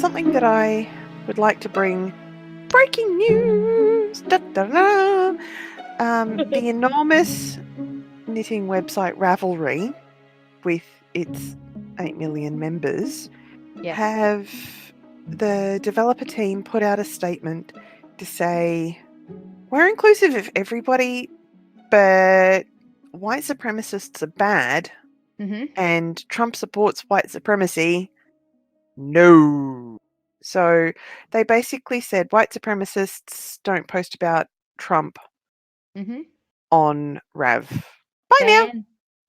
something that I would like to bring. Breaking news! Da, da, da. The enormous knitting website Ravelry, with its 8 million members, Yes. have the developer team put out a statement to say, we're inclusive of everybody, but white supremacists are bad, and Trump supports white supremacy. No. So they basically said white supremacists don't post about Trump on Rav. Bye now.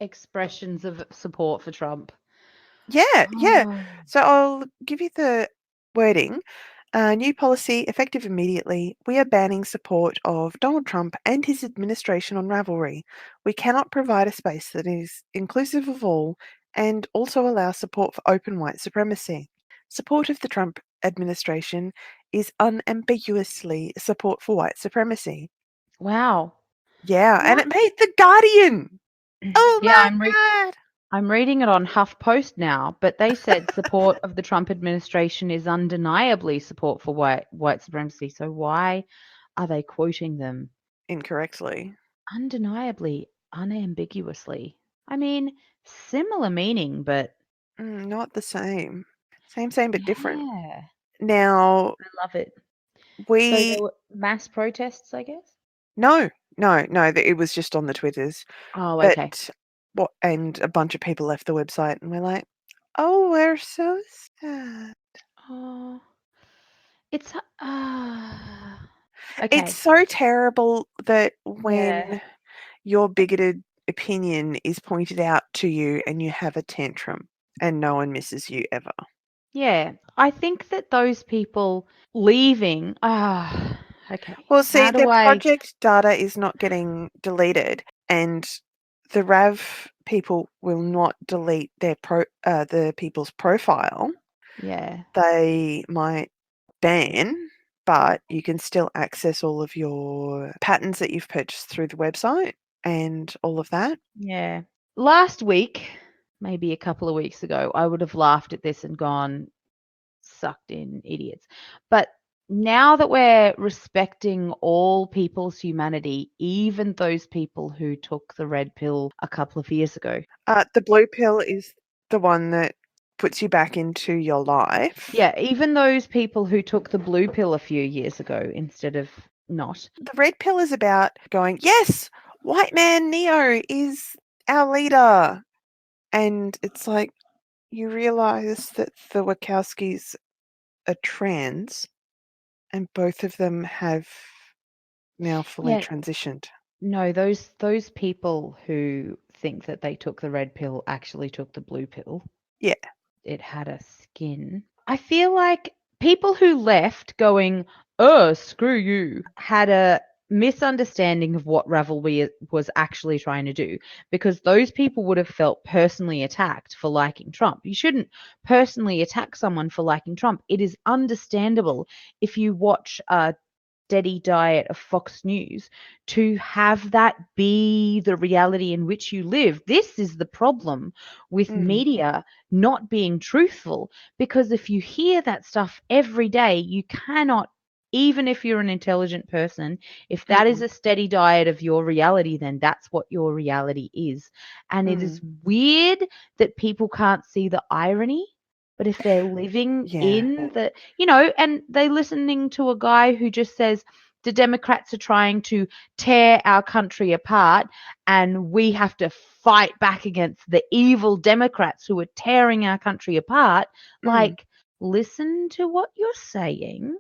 Expressions of support for Trump. Yeah. Oh. So I'll give you the wording. New policy, effective immediately. We are banning support of Donald Trump and his administration on Ravelry. We cannot provide a space that is inclusive of all and also allow support for open white supremacy. Support of the Trump administration is unambiguously support for white supremacy. Wow. Yeah, and it made The Guardian. Oh Yeah, my God. I'm reading it on HuffPost now, but they said support of the Trump administration is undeniably support for white supremacy. So why are they quoting them Incorrectly? Undeniably, unambiguously. I mean, similar meaning, but Not the same. Same, but different. yeah, Now, I love it. So we... there were mass protests, I guess? No, it was just on the Twitters. Oh, okay. But and a bunch of people left the website, and we're like, oh, we're so sad. Oh, it's okay. It's so terrible that when Yeah. your bigoted opinion is pointed out to you and you have a tantrum and no one misses you ever. Yeah, I think that those people leaving. Okay. Well, see, How do their I? project data is not getting deleted, and the RAV people will not delete their the people's profile. Yeah. They might ban, but you can still access all of your patterns that you've purchased through the website and all of that. Yeah. Last week, maybe a couple of weeks ago, I would have laughed at this and gone, sucked in idiots. But now that we're respecting all people's humanity, even those people who took the red pill a couple of years ago. The blue pill is the one that puts you back into your life. Yeah, even those people who took the blue pill a few years ago instead of not. The red pill is about going, yes, white man Neo is our leader. And it's like, you realise that the Wachowskis are trans and both of them have now fully transitioned. No, those people who think that they took the red pill actually took the blue pill. Yeah. It had a skin. I feel like people who left going, "Oh, screw you," had a misunderstanding of what Ravelry was actually trying to do, because those people would have felt personally attacked for liking Trump. You shouldn't personally attack someone for liking Trump. It is understandable if you watch a steady diet of Fox News to have that be the reality in which you live. This is the problem with media not being truthful, because if you hear that stuff every day, you cannot, even if you're an intelligent person, if that is a steady diet of your reality, then that's what your reality is. And it is weird that people can't see the irony. But if they're living in the, and they're listening to a guy who just says the Democrats are trying to tear our country apart and we have to fight back against the evil Democrats who are tearing our country apart, like, listen to what you're saying.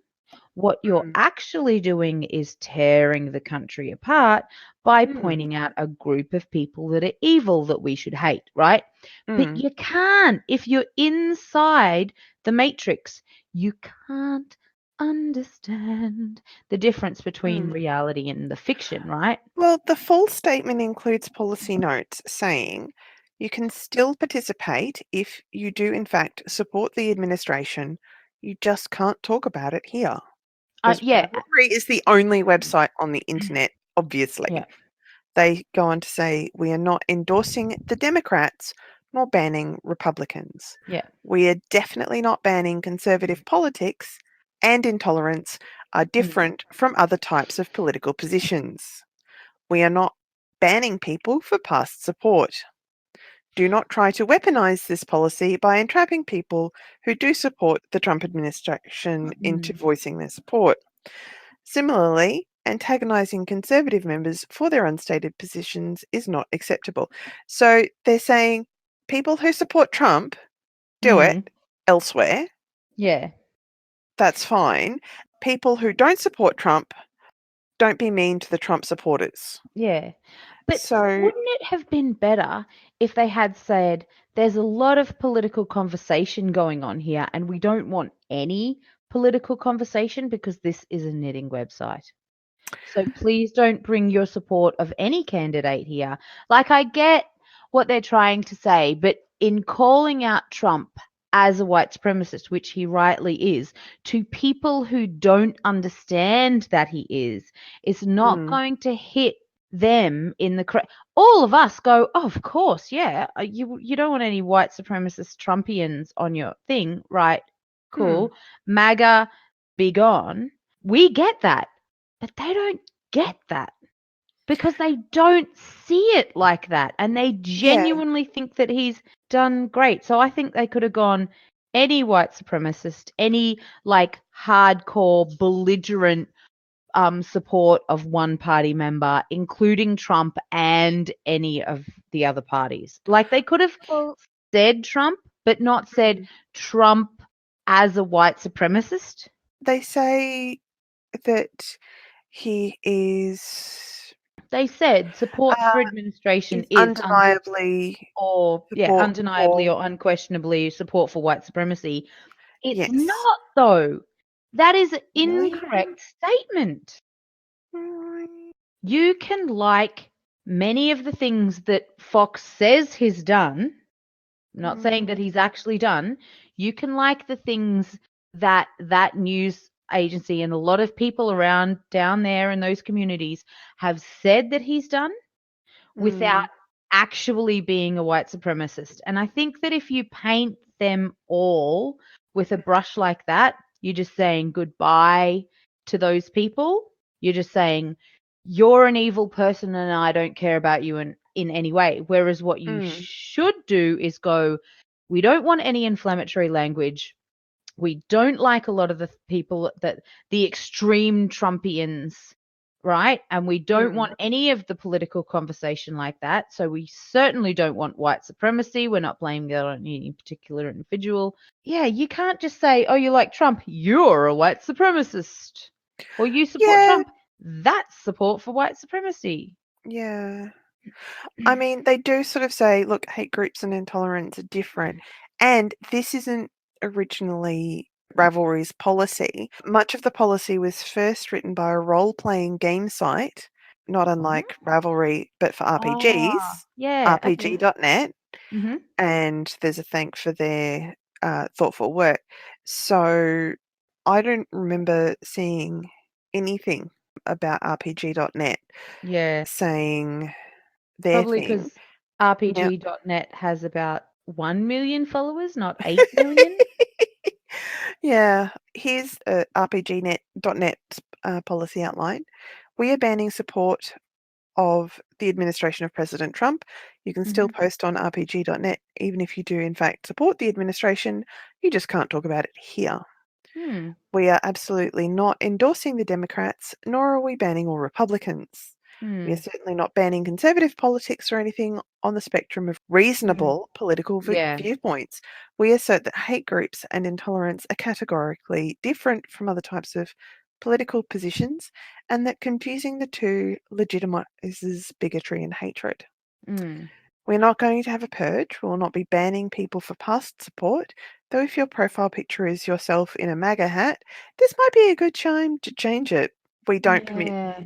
What you're actually doing is tearing the country apart by pointing out a group of people that are evil that we should hate, right? But you can't. If you're inside the matrix, you can't understand the difference between reality and the fiction, right? Well, the full statement includes policy notes saying you can still participate if you do, in fact, support the administration. You just can't talk about it here. Yeah. Ravelry is the only website on the internet, obviously. Yeah. They go on to say, we are not endorsing the Democrats, nor banning Republicans. Yeah. We are definitely not banning conservative politics, and intolerance are different from other types of political positions. We are not banning people for past support. Do not try to weaponize this policy by entrapping people who do support the Trump administration into voicing their support. Similarly, antagonizing Conservative members for their unstated positions is not acceptable. So they're saying people who support Trump do it elsewhere. Yeah. That's fine. People who don't support Trump, don't be mean to the Trump supporters. Yeah. But So, wouldn't it have been better if they had said, there's a lot of political conversation going on here, and we don't want any political conversation because this is a knitting website. So please don't bring your support of any candidate here. Like, I get what they're trying to say, but in calling out Trump as a white supremacist, which he rightly is, to people who don't understand that he is, it's not going to hit them in the correct. All of us go, oh, of course, yeah. You don't want any white supremacist Trumpians on your thing, right? Cool. MAGA, be gone. We get that. But they don't get that because they don't see it like that. And they yeah. genuinely think that he's done great. So I think they could have gone any white supremacist, any like hardcore, belligerent support of one party member, including Trump and any of the other parties. Like they could have Well, said Trump, but not said Trump as a white supremacist. they say that he is They said support for administration he's is undeniably support undeniably for or unquestionably support for white supremacy. It's yes. not though. That is an Really? incorrect statement. Mm, You can like many of the things that Fox says he's done. I'm not saying that he's actually done. You can like the things that that news agency and a lot of people around down there in those communities have said that he's done without actually being a white supremacist. And I think that if you paint them all with a brush like that, you're just saying goodbye to those people. You're just saying, you're an evil person and I don't care about you in any way. Whereas what you should do is go, we don't want any inflammatory language. We don't like a lot of the people that the extreme Trumpians, right? And we don't want any of the political conversation like that. So we certainly don't want white supremacy. We're not blaming it on any particular individual. Yeah, you can't just say, oh, you like Trump, you're a white supremacist. Or you support yeah, Trump, that's support for white supremacy. yeah. I mean, they do sort of say, look, hate groups and intolerance are different. And this isn't originally Ravelry's policy. Much of the policy was first written by a role playing game site, not unlike Ravelry, but for Ah, RPGs, yeah, okay. rpg.net. Mm-hmm. And there's a thank for their thoughtful work. So I don't remember seeing anything about rpg.net Yeah. saying their Probably thing. because Now, RPG.net has about 1 million followers, not 8 million. yeah, here's rpg.net's policy outline. We are banning support of the administration of President Trump. You can still post on rpg.net, even if you do in fact support the administration. You just can't talk about it here. Hmm. We are absolutely not endorsing the Democrats, nor are we banning all Republicans. We are Hmm. certainly not banning conservative politics or anything on the spectrum of reasonable political Yeah. viewpoints. We assert that hate groups and intolerance are categorically different from other types of political positions, and that confusing the two legitimizes bigotry and hatred. Hmm. We're not going to have a purge. We will not be banning people for past support, though if your profile picture is yourself in a MAGA hat, this might be a good time to change it. We don't permit Yeah.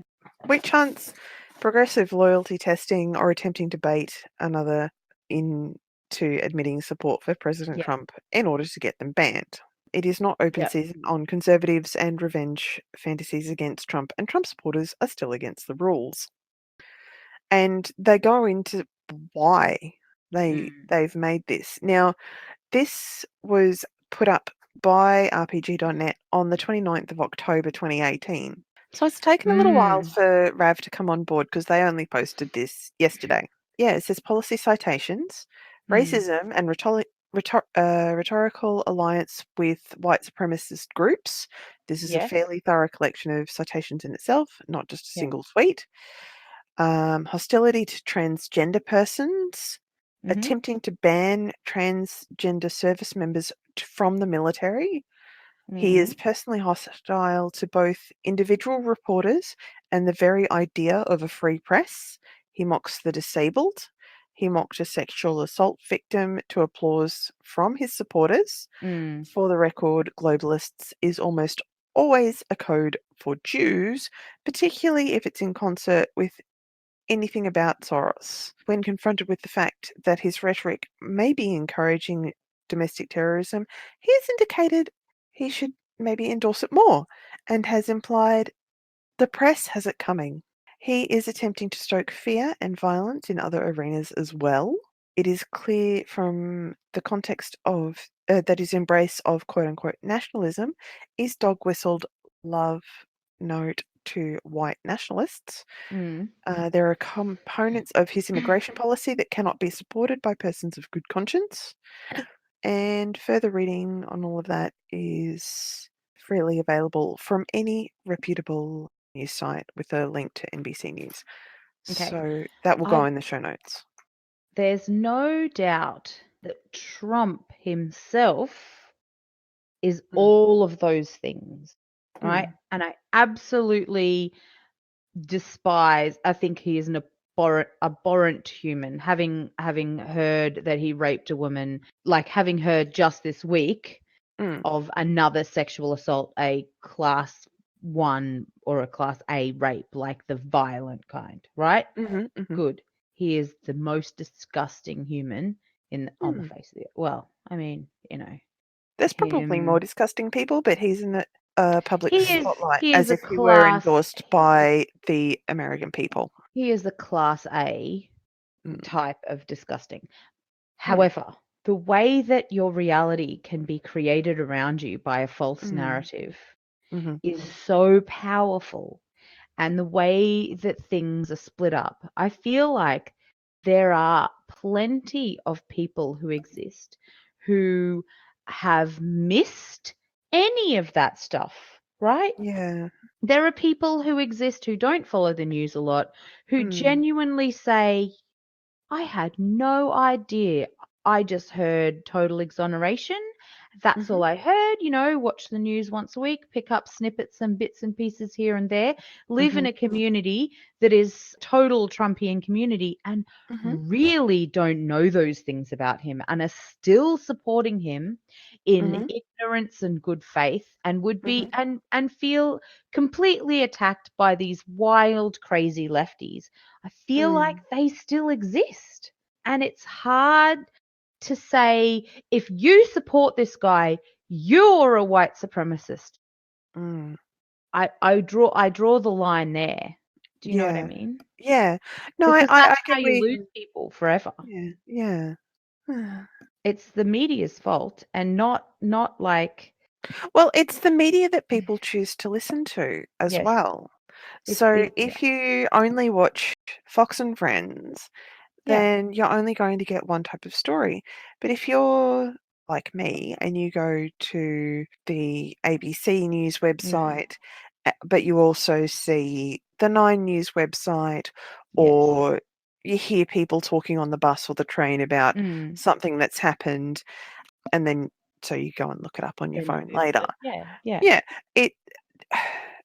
witch hunts, progressive loyalty testing, or attempting to bait another into admitting support for President Yeah. Trump in order to get them banned. It is not open Yep. season on conservatives, and revenge fantasies against Trump and Trump supporters are still against the rules. And they go into why. Mm. They've made this. Now, this was put up by rpg.net on the 29th of October 2018. So it's taken a little while Mm. for RAV to come on board because they only posted this yesterday. Yeah, it says policy citations, Mm. racism and rhetorical alliance with white supremacist groups. This is a Yes. fairly thorough collection of citations in itself, not just a Yeah. single tweet. Hostility to transgender persons, Mhm. attempting to ban transgender service members from the military. He is Mhm. personally hostile to both individual reporters and the very idea of a free press. He mocks the disabled. He mocked a sexual assault victim to applause from his supporters. Mm. For the record, globalists is almost always a code for Jews, particularly if it's in concert with anything about Soros. When confronted with the fact that his rhetoric may be encouraging domestic terrorism, he has indicated he should maybe endorse it more and has implied the press has it coming. He is attempting to stoke fear and violence in other arenas as well. It is clear from the context of that his embrace of quote unquote nationalism is dog whistled love note to white nationalists. Mm. There are components of his immigration policy that cannot be supported by persons of good conscience. And further reading on all of that is freely available from any reputable news site with a link to NBC News. Okay. So that will go I in the show notes. There's no doubt that Trump himself is Mm, all of those things, right? mm, And I absolutely despise. I think he is an abhorrent human. Having heard that he raped a woman, like having heard just this week mm, of another sexual assault, a class 1 or a class A rape, like the violent kind, right? mhm, mhm, Good. He is the most disgusting human on the mm. face of the earth. Well, I mean, There's probably more him. disgusting people, but he's in the public He is spotlight he is as a if he were class endorsed by the American people. he is a class A Mm, type of disgusting. mm, However, the way that your reality can be created around you by a false mm, narrative mhm, is so powerful, and the way that things are split up, I feel like there are plenty of people who exist who have missed any of that stuff, right? yeah. There are people who exist who don't follow the news a lot, who Mm, genuinely say, I had no idea. I just heard total exoneration. That's mhm, all I heard. Watch the news once a week, pick up snippets and bits and pieces here and there, live in mhm, a community that is total Trumpian community and mhm, really don't know those things about him and are still supporting him in mhm, ignorance and good faith and would be mhm, and feel completely attacked by these wild, crazy lefties. I feel like mm, they still exist. And it's hard to say, if you support this guy, you're a white supremacist. mm. I draw the line there. Do you know what I Yeah. mean? Yeah. No, Because I that's get how where you lose you people forever. yeah, yeah. It's the media's fault and not like Well, it's the media that people choose to listen to as yes, well. it's So it yeah. if you only watch Fox and Friends, Yeah. then you're only going to get one type of story. But if you're like me and you go to the ABC News Mm. website, but you also see the Nine News website, Yes. or you hear people talking on the bus or the train about Mm. something that's happened, and then so you go and look it up on your Then you phone Google later. it. Yeah, yeah, Yeah, it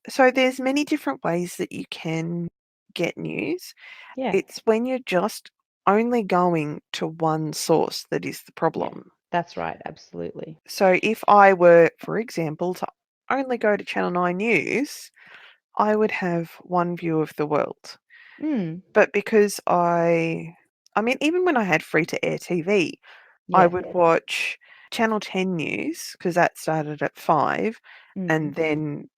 so there's many different ways that you can get news. yeah, It's when you're just only going to one source that is the yeah. problem. That's right, absolutely. So if I were, for example, to only go to Channel 9 News, I would have one view of the world. Mm. But because I mean, even when I had free to air TV, I Yeah. would watch Channel 10 News because that started at 5, Mm. and then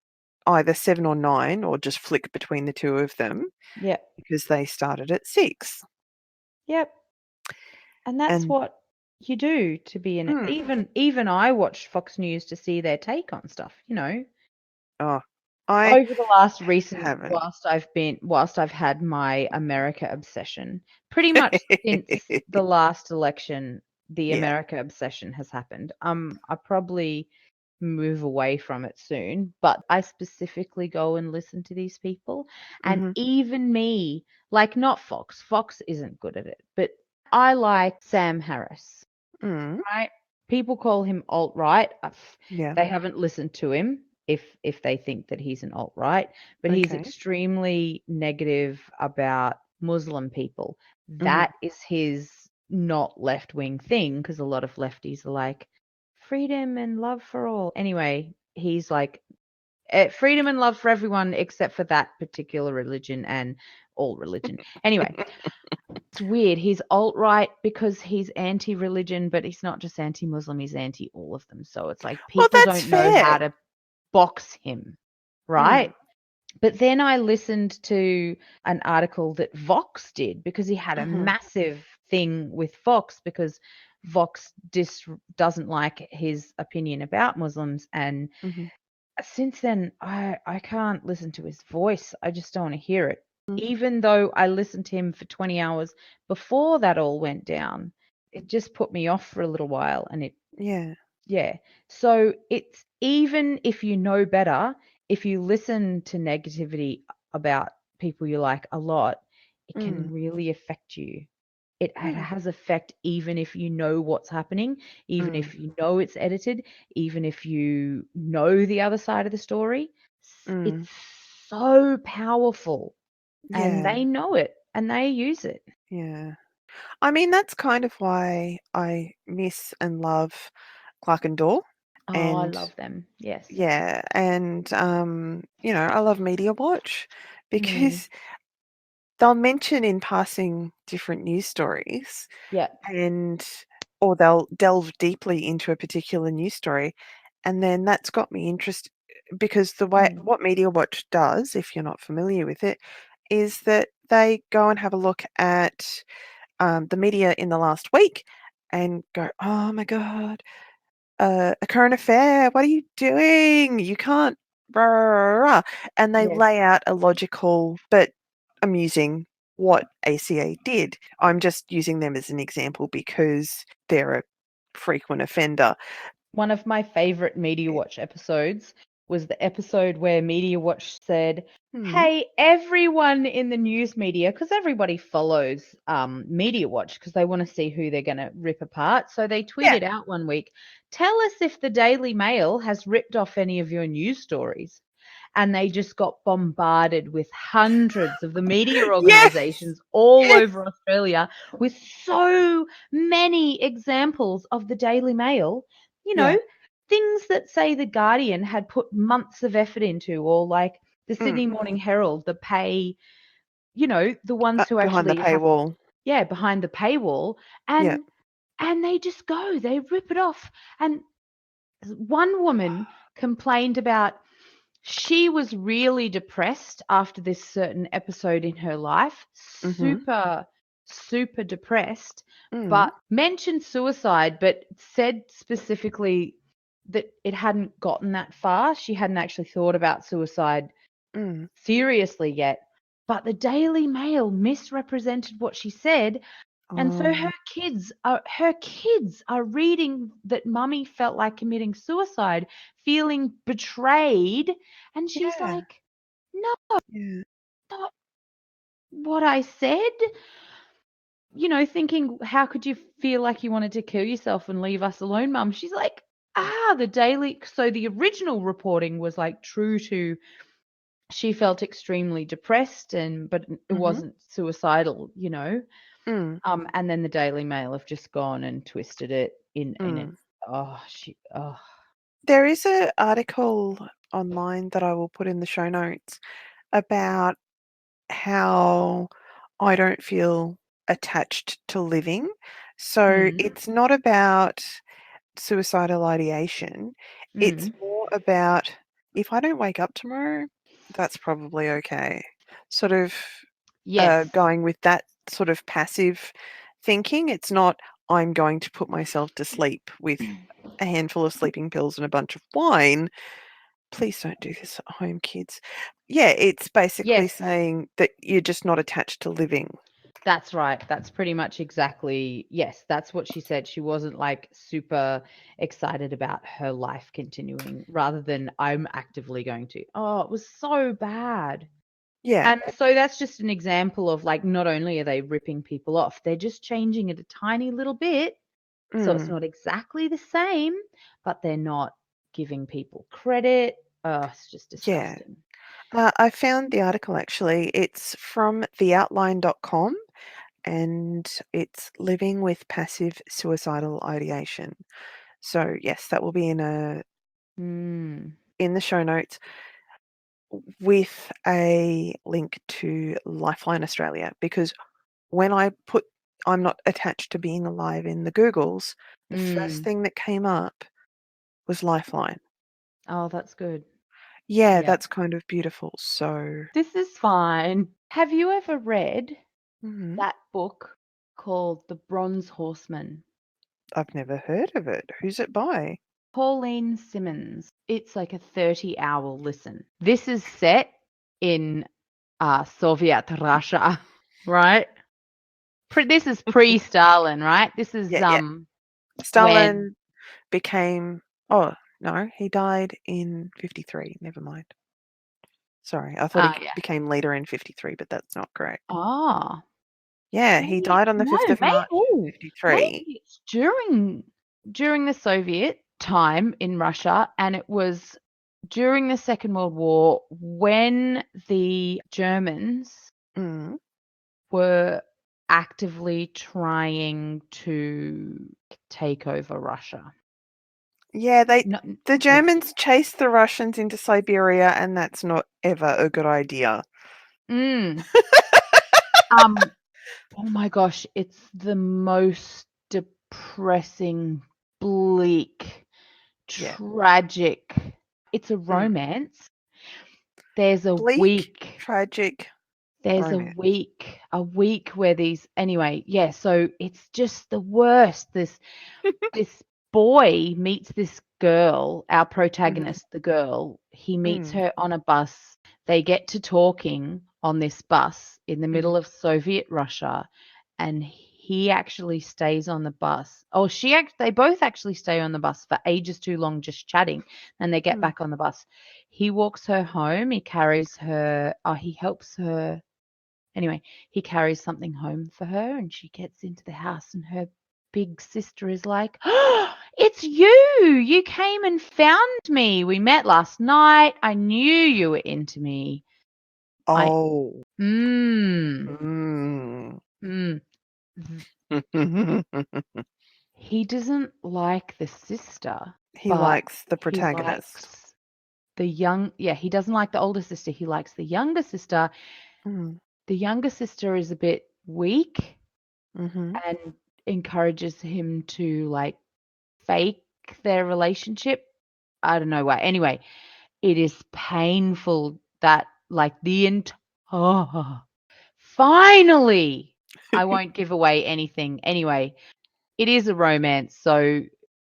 either 7 or 9, or just flick between the two of them Yep. because they started at 6. Yep. And that's And what you do to be in it. mm, Even I watched Fox News to see their take on stuff, you know. oh, I Over the last recent haven't. whilst I've had my America obsession, pretty much since the last election, the Yeah. America obsession has happened. I probably move away from it soon, but I specifically go and listen to these people. And Hmm. even me, like not Fox. Fox isn't good at it, but I like Sam Harris, Mm, right? People call him alt-right. yeah. They haven't listened to him if they think that he's an alt-right, but he's Okay. extremely negative about Muslim people. Hmm. That is his not left-wing thing because a lot of lefties are like freedom and love for all. Anyway, he's like freedom and love for everyone except for that particular religion and all religion. Anyway, it's weird. He's alt-right because he's anti-religion, but he's not just anti-Muslim, he's anti all of them. So it's like Well, people that's don't know how fair. to box him, Mm, right? But then I listened to an article that Vox did because he had a hmm. massive thing with Vox because Vox doesn't like his opinion about Muslims. And Hmm. since then, I can't listen to his voice. I just don't want to hear it. Mm, Even though I listened to him for 20 hours before that all went down, it just put me off for a little while. And yeah. yeah. So it's even if you know better, if you listen to negativity about people you like a lot, it can Mm, really affect you. It mm, has effect even if you know what's happening, even mm, if you know it's edited, even if you know the other side of the story. mm, It's so powerful and yeah. they know it and they use it. Yeah. I mean, that's kind of why I miss and love Clark and Daw. Oh, I And love them. Yes. yeah, and I love Media Watch Mm. because they'll mention in passing different news stories Yeah. and or they'll delve deeply into a particular news story. And then that's got me interested because the way Mm. what Media Watch does, if you're not familiar with it, is that they go and have a look at the media in the last week and go, oh my God, a current affair, what are you doing? You can't, rah, rah, rah, rah." And they Yes. lay out a logical but amusing what ACA did. I'm just using them as an example because they're a frequent offender. One of my favorite Media Watch episodes was the episode where Media Watch said, Hmm. "Hey, everyone in the news media, because everybody follows Media Watch because they want to see who they're going to rip apart." So they Yeah. tweeted out one week, "Tell us if the Daily Mail has ripped off any of your news stories." And they just got bombarded with hundreds of the media Yes. organizations all Yes. over Australia with so many examples of the Daily Mail, you Yeah. know, things that say the Guardian had put months of effort into, or like the Mm. Sydney Morning Herald, the pay, the ones who Behind the actually have, paywall. yeah, behind the paywall, Yeah. and they just go, they rip it off. And one woman complained about she was really depressed after this certain episode in her life, Mm-hmm. super, super depressed, Mm. but mentioned suicide, but said specifically that it hadn't gotten that far. She hadn't actually thought about suicide Mm. seriously yet. But the Daily Mail misrepresented what she said, and so Oh, her kids are reading that mummy felt like committing suicide, feeling betrayed, and she's yeah. like, "No, Yeah. not what I said." Thinking, "How could you feel like you wanted to kill yourself and leave us alone, mum?" She's like, the original reporting was like true to she felt extremely depressed but it Mm-hmm. wasn't suicidal. Mm. And then the Daily Mail have just gone and twisted it in it. Mm. Oh, There is an article online that I will put in the show notes about how I don't feel attached to living. So mm, it's not about suicidal ideation. It's mm, more about if I don't wake up tomorrow, that's probably okay. Sort of yes, going with that sort of passive thinking. It's not, I'm going to put myself to sleep with a handful of sleeping pills and a bunch of wine. Please don't do this at home, kids. Yeah, it's basically Yes. saying that you're just not attached to living. That's right. That's pretty much exactly, yes, that's what she said. She wasn't like super excited about her life continuing rather than I'm actively going to. Oh, it was so bad. Yeah. And so that's just an example of like not only are they ripping people off, they're just changing it a tiny little bit. So it's Mm. not exactly the same, but they're not giving people credit. Oh, it's just Yeah. disgusting. I found the article actually. It's from theoutline.com and it's living with passive suicidal ideation. So yes, that will be Mm. in the show notes with a link to Lifeline Australia, because when I put I'm not attached to being alive in the Googles, the first Mm. thing that came up was Lifeline. Oh, that's good. Yeah, Yeah. that's kind of beautiful. So, This is fine. Have you ever read mhm, that book called The Bronze Horseman? I've never heard of it. Who's it by? Pauline Simmons. It's like a 30-hour listen. This is set in Soviet Russia, right? This is pre-Stalin, right? This is Yeah, yeah. when Stalin became. Oh no, he died in 53. Never mind. Sorry, I thought he yeah. became leader in 53, but that's not correct. Ah, Yeah, he maybe died on the no, 5th of March, maybe 53. it's during the Soviet time in Russia, and it was during the Second World War when the Germans Mm. were actively trying to take over Russia. Yeah, No, the yeah. Germans chased the Russians into Siberia, and that's not ever a good idea. Mm. Um. Oh my gosh, it's the most depressing, bleak, Yeah. tragic. It's a Mm. romance. There's a Bleak, week. tragic There's romance. a week where these anyway, yeah, so it's just the worst. This boy meets this girl, our Mhm. protagonist, the girl. He meets Mm. her on a bus. They get to talking on this bus in the Mhm. middle of Soviet Russia, and he actually stays on the bus. Oh, they both actually stay on the bus for ages too long just chatting, and they get Mm. back on the bus. He walks her home, he carries her, he helps her. Anyway, he carries something home for her and she gets into the house and her big sister is like, "Oh, it's you! You came and found me. We met last night. I knew you were into me." I Oh. mm, Mm. mm. Th- He doesn't like the sister, He but likes the he protagonist. likes he doesn't like the older sister. He likes the younger sister. Mm. The younger sister is a bit weak Mhm. and encourages him to like fake their relationship. I don't know why. Anyway, it is painful that like oh, finally, I won't give away anything. Anyway, it is a romance, so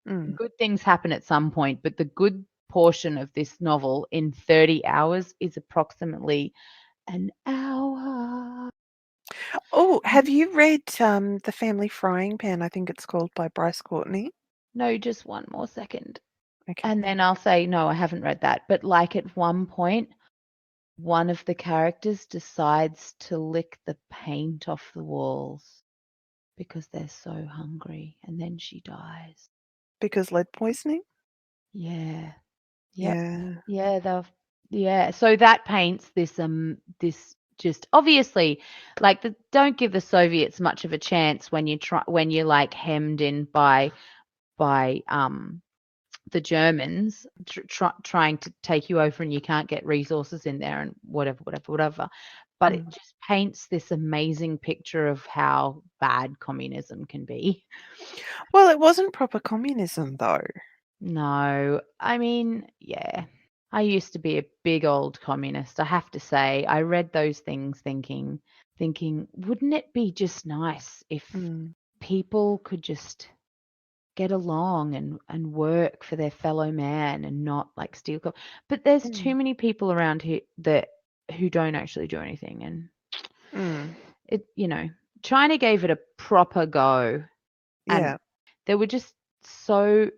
Mm. good things happen at some point, but the good portion of this novel in 30 hours is approximately an hour. Oh, have you read, The Family Frying Pan? I think it's called, by Bryce Courtney. No, just one more second. Okay. And then I'll say, no, I haven't read that. But like at one point, one of the characters decides to lick the paint off the walls because they're so hungry, and then she dies. Because lead poisoning? Yeah. Yep. Yeah. Yeah, yeah. So that paints this just obviously like don't give the Soviets much of a chance when you're like hemmed in by the Germans trying to take you over and you can't get resources in there and whatever. But it Mm. just paints this amazing picture of how bad communism can be. Well, it wasn't proper communism, though. No, I mean, yeah. I used to be a big old communist. I have to say, I read those things thinking, wouldn't it be just nice if Mm. people could just get along and work for their fellow man and not like steal. But there's too many people around here who don't actually do anything, and it, China gave it a proper go, and Yeah. there were just so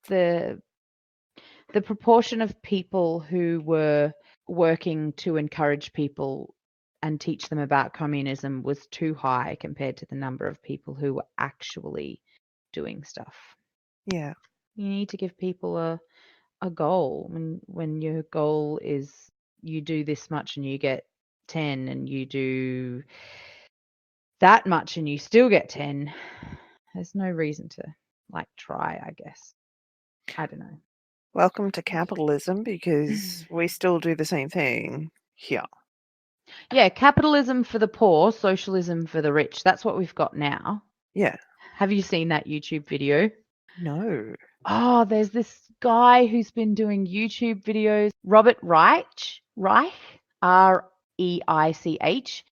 the proportion of people who were working to encourage people and teach them about communism was too high compared to the number of people who were actually doing stuff. Yeah. You need to give people a goal. When your goal is you do this much and you get 10, and you do that much and you still get 10, there's no reason to like try, I guess. I don't know. Welcome to capitalism, because we still do the same thing here. Yeah, capitalism for the poor, socialism for the rich. That's what we've got now. Yeah. Have you seen that YouTube video? No. Oh, there's this guy who's been doing YouTube videos. Robert Reich, Reich.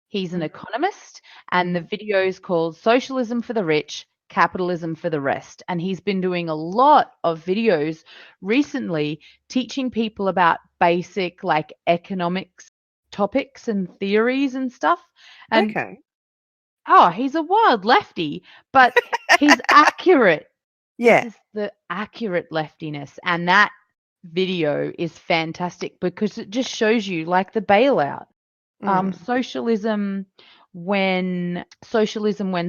He's an economist, and the video is called Socialism for the Rich, Capitalism for the Rest. And he's been doing a lot of videos recently teaching people about basic like economics topics and theories and stuff. And Okay. he's a wild lefty, but he's accurate. This Yeah. is the accurate leftiness, and that video is fantastic because it just shows you like the bailout. Socialism when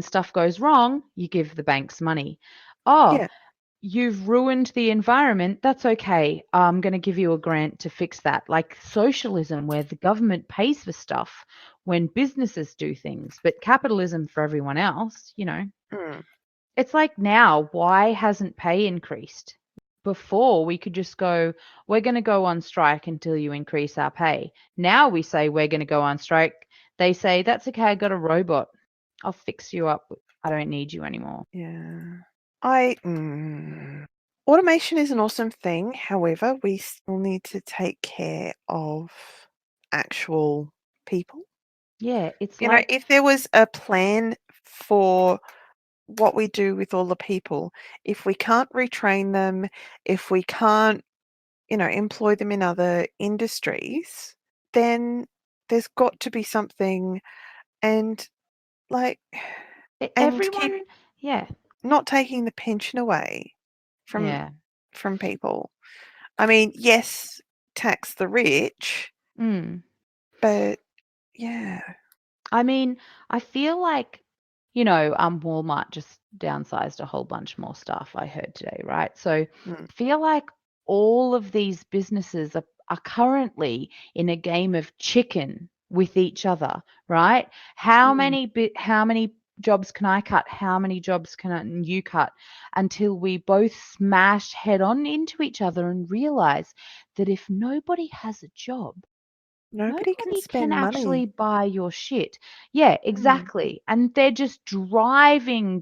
stuff goes wrong, you give the banks money. Oh, Yeah. you've ruined the environment. That's okay. I'm going to give you a grant to fix that. Like socialism, where the government pays for stuff when businesses do things, but capitalism for everyone else, It's like now, why hasn't pay increased? Before, we could just go, we're going to go on strike until you increase our pay. Now we say we're going to go on strike. They say, that's okay, I got a robot. I'll fix you up. I don't need you anymore. Yeah. Automation is an awesome thing. However, we still need to take care of actual people. Yeah, it's You know, like, if there was a plan for what we do with all the people, if we can't retrain them, if we can't, employ them in other industries, then there's got to be something, and like, and keep everyone, yeah, not taking the pension away from yeah. people. I mean, yes, tax the rich, Mm. but yeah. I mean, I feel like, Walmart just downsized a whole bunch more stuff, I heard today, right? So Mm, I feel like all of these businesses are currently in a game of chicken with each other, right? mm, How many jobs can I cut? How many jobs can you cut? Until we both smash head on into each other and realize that if nobody has a job, nobody can nobody can spend actually money. buy your shit. Yeah, Mm, exactly. And they're just driving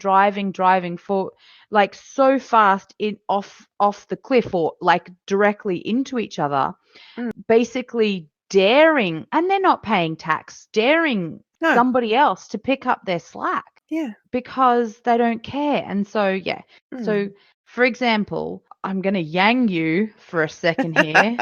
for like so fast in off the cliff or like directly into each other, mm, basically daring, and they're not paying tax, daring no, somebody else to pick up their slack yeah. because they don't care. And so, yeah. So, Mm. for example, I'm going to yang you for a second here.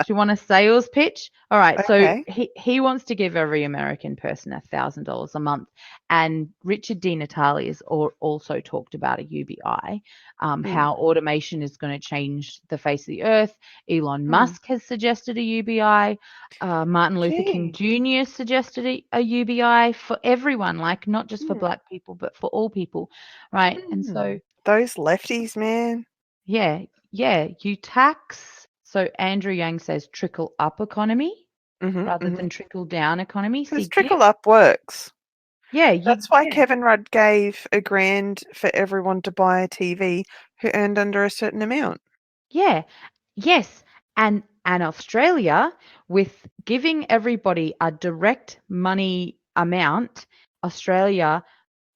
Do you want a sales pitch? All right. So Okay. he wants to give every American person $1,000 a month. And Richard D. Natale has also talked about a UBI, Mm, how automation is going to change the face of the earth. Elon mm. Musk has suggested a UBI. Martin Luther King Gee. Jr. suggested a UBI for everyone, like not just for Mm, Black people, but for all people, right? And so, those lefties, man. yeah, yeah, you tax. So Andrew Yang says trickle up economy rather than trickle down economy. Because See, give, trickle up works. yeah, That's why Kevin Rudd gave $1,000 for everyone to buy a TV who earned under a certain amount. yeah, yes, and Australia with giving everybody a direct money amount, Australia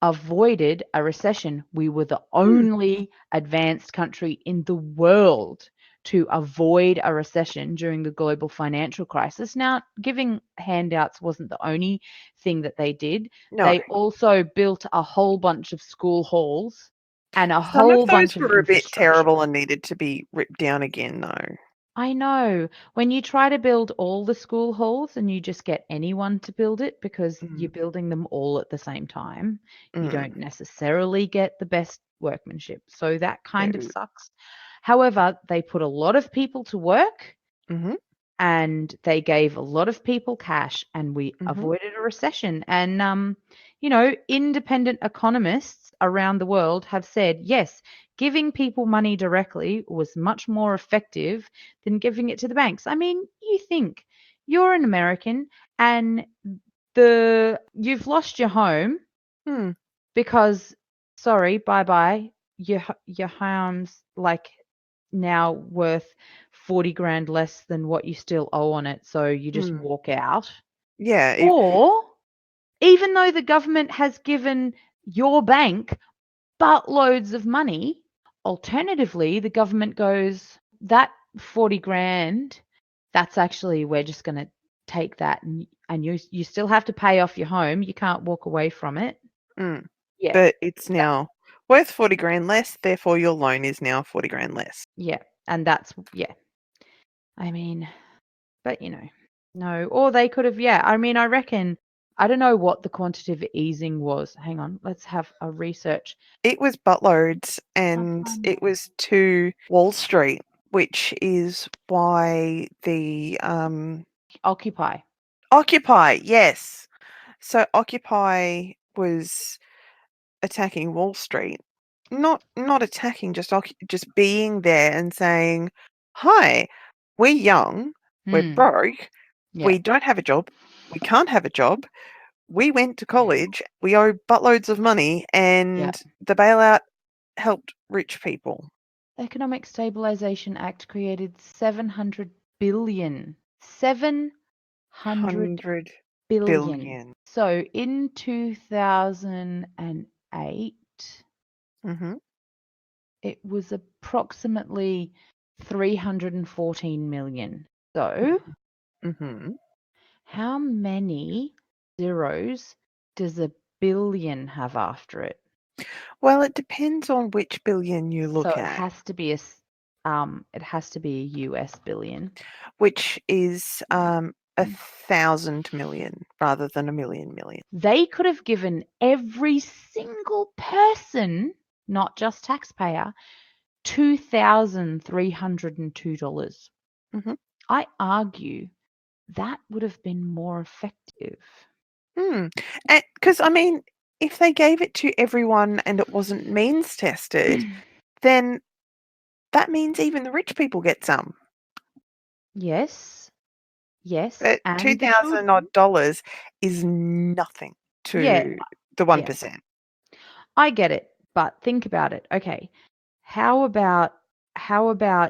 avoided a recession. We were the Mm, only advanced country in the world to avoid a recession during the global financial crisis. Now, giving handouts wasn't the only thing that they did. No. They also built a whole bunch of school halls and a Some of whole those bunch of were a bit infrastructure. terrible and needed to be ripped down again, though. I know. When you try to build all the school halls and you just get anyone to build it because you're Mm, building them all at the same time, you mm, don't necessarily get the best workmanship. So that kind of no. sucks. However, they put a lot of people to work Mhm, and they gave a lot of people cash and we mhm, avoided a recession. And independent economists around the world have said yes, giving people money directly was much more effective than giving it to the banks. I mean, you think you're an American and you've lost your home mm, because sorry, bye bye, your home's like now worth 40 grand less than what you still owe on it, so you just mm. walk out. Yeah, Or even though the government has given your bank buttloads of money, alternatively, the government goes, that 40 grand, that's actually, we're just going to take that and you still have to pay off your home. You can't walk away from it. mm. Yeah. But it's That, now worth 40 grand less, therefore your loan is now 40 grand less. yeah. And that's, yeah. I mean, but no. Or they could have, yeah. I mean, I reckon, I don't know what the quantitative easing was. Hang on, let's have a research. It was buttloads, Can't and find it was to Wall Street, which is why the Occupy. Occupy, yes. So Occupy was attacking Wall Street, not attacking, just being there and saying, "Hi, we're young, we're Hmm. broke, Yeah. we don't have a job, we can't have a job, we went to Yeah. college, we owe buttloads of money, Yeah. and the bailout helped rich people." Economic Stabilization Act created 700 billion. 700 100 billion. billion. So in 2008, Mhm, it was approximately 314 million. So mhm. how many zeros does a billion have after it? Well, it depends on which billion you So look it at, has to be it has to be a US billion. which is, 1,000 million rather than a million million. They could have given every single person, not just taxpayer, $2,302. Mhm. I argue that would have been more effective. Hmm. Because I mean, if they gave it to everyone and it wasn't means tested, then that means even the rich people get some. Yes, yes, But and the 2,000 children. odd dollars is nothing Yeah, to the yeah, 1%. I get it, but think about it. Okay, how about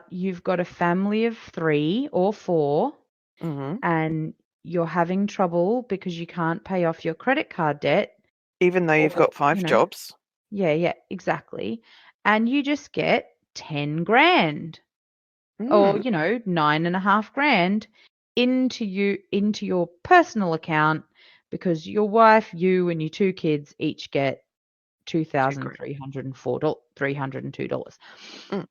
you've got a family of 3 or 4 Mhm. and you're having trouble because you can't pay off your credit card debt Even though you've or, got 5 jobs. yeah, yeah, exactly. And you just get 10 grand or, Mm, 9.5 grand into your personal account because your wife, you, and your 2 kids each get 2 grand. $302. Mm.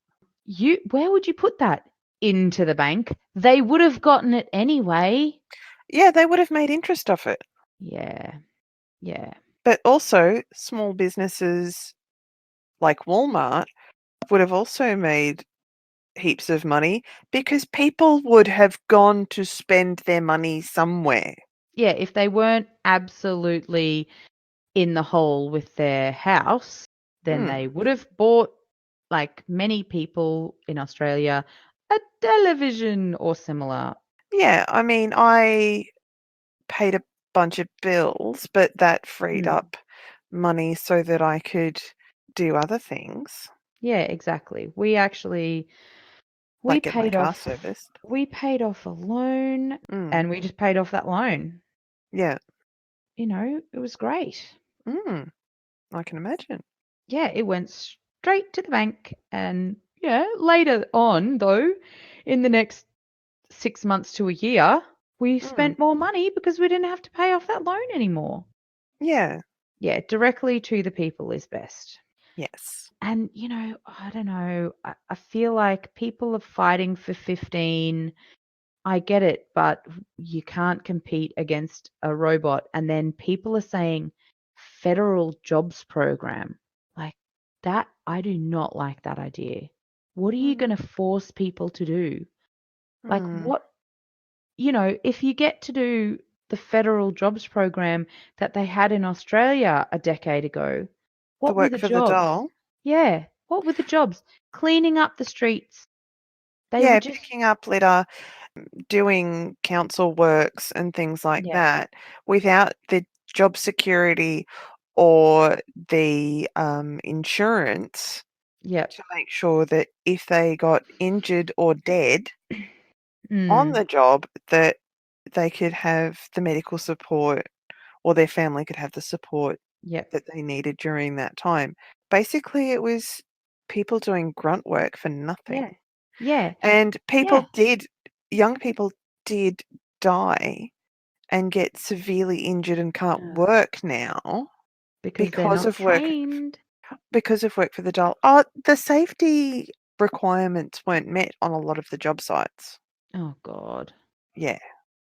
Where would you put that? Into the bank. They would have gotten it anyway. Yeah, they would have made interest off it. Yeah. Yeah. But also, small businesses like Walmart would have also made heaps of money because people would have gone to spend their money somewhere. Yeah, if they weren't absolutely in the hole with their house, then Mm. they would have bought, like many people in Australia, a television or similar. Yeah, I mean, I paid a bunch of bills, but that freed Mm. up money so that I could do other things, Yeah, exactly. We like get my paid car off serviced. we paid off a loan Mm. and we just paid off that loan. Yeah. It was great. Mm. I can imagine. Yeah, it went straight to the bank and Yeah, later on, though, in the next 6 months to a year, we Mm. spent more money because we didn't have to pay off that loan anymore. Yeah. Yeah, directly to the people is best. Yes. And, I don't know. I feel like people are fighting for 15. I get it, but you can't compete against a robot. And then people are saying federal jobs program. Like that, I do not like that idea. What are you Mm. going to force people to do? Like, Mm. what, if you get to do the federal jobs program that they had in Australia a decade ago, The what were work the for the jobs? doll. Yeah, what were the jobs? Cleaning up the streets. They were Yeah, just, picking up litter, doing council works and things like yeah, that without the job security or the insurance yep, to make sure that if they got injured or dead on mm, the job, that they could have the medical support or their family could have the support yep, that they needed during that time. Basically, it was people doing grunt work for yeah, nothing. yeah, And yeah. young people did die and get severely injured and can't Uh, work now because they're because not of work trained. for the doll. Oh, the safety requirements weren't met on a lot of the job sites. Oh God. Yeah,